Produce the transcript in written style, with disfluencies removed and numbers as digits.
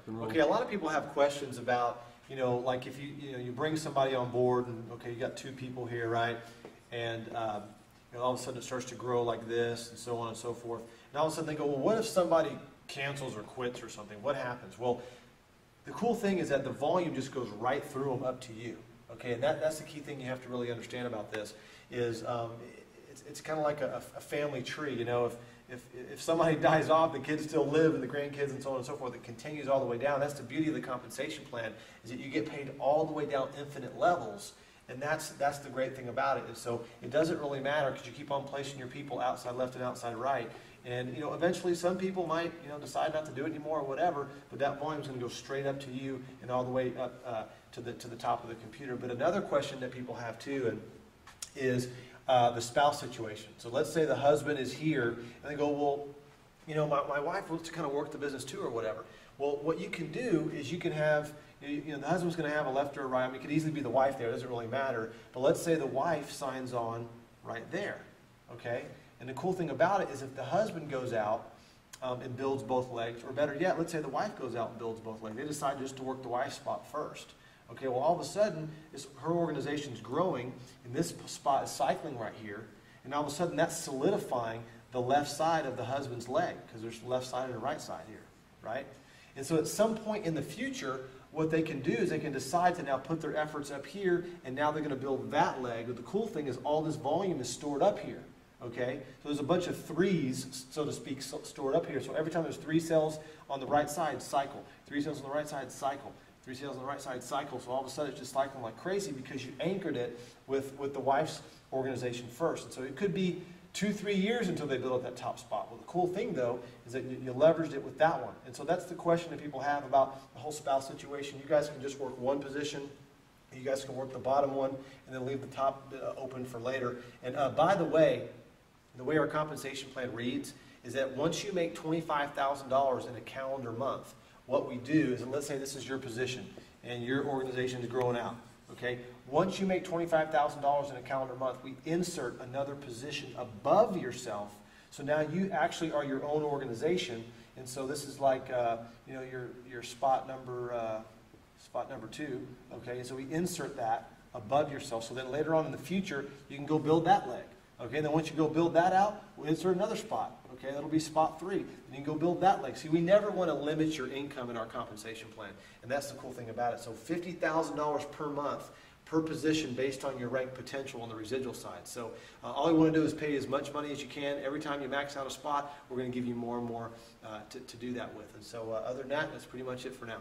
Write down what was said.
Rock and roll. Okay, a lot of people have questions about, like if you bring somebody on board and, okay, you got 2 people here, right? And all of a sudden it starts to grow like this and so on and so forth. And all of a sudden they go, well, what if somebody cancels or quits or something? What happens? Well, the cool thing is that the volume just goes right through them up to you. Okay, and that's the key thing you have to really understand about this is it's kind of like a family tree. If somebody dies off, the kids still live, and the grandkids and so on and so forth. It continues all the way down. That's the beauty of the compensation plan, is that you get paid all the way down infinite levels, and that's the great thing about it. And so it doesn't really matter because you keep on placing your people outside left and outside right. And eventually some people might decide not to do it anymore or whatever, but that volume is going to go straight up to you and all the way up to the top of the computer. But another question that people have too is the spouse situation. So let's say the husband is here and they go, well, my wife wants to kind of work the business too or whatever. Well, what you can do is you can have, the husband's going to have a left or a right. I mean, it could easily be the wife there. It doesn't really matter. But let's say the wife signs on right there, okay? And the cool thing about it is if the husband goes out and builds both legs, or better yet, let's say the wife goes out and builds both legs. They decide just to work the wife's spot first. Okay, well, all of a sudden, her organization's growing, and this spot is cycling right here, and all of a sudden that's solidifying the left side of the husband's leg, because there's the left side and the right side here, right? And so at some point in the future, what they can do is they can decide to now put their efforts up here, and now they're going to build that leg. But the cool thing is all this volume is stored up here. Okay, so there's a bunch of 3s, so to speak, stored up here. So every time there's 3 cells on the right side, cycle. 3 cells on the right side, cycle. 3 cells on the right side, cycle. So all of a sudden it's just cycling like crazy because you anchored it with the wife's organization first. And so it could be 2-3 years until they build up that top spot. Well, the cool thing, though, is that you leveraged it with that one. And so that's the question that people have about the whole spouse situation. You guys can just work one position. You guys can work the bottom one and then leave the top open for later. And by the way our compensation plan reads is that once you make $25,000 in a calendar month, what we do is, and let's say this is your position and your organization is growing out, okay? Once you make $25,000 in a calendar month, we insert another position above yourself. So now you actually are your own organization, and so this is like your spot number 2, okay? And so we insert that above yourself, so then later on in the future you can go build that leg. Okay, then once you go build that out, we'll insert another spot. Okay, that'll be spot 3. Then you can go build that leg. See, we never want to limit your income in our compensation plan. And that's the cool thing about it. So $50,000 per month per position based on your rank potential on the residual side. So all we want to do is pay you as much money as you can. Every time you max out a spot, we're going to give you more and more to do that with. And so other than that, that's pretty much it for now.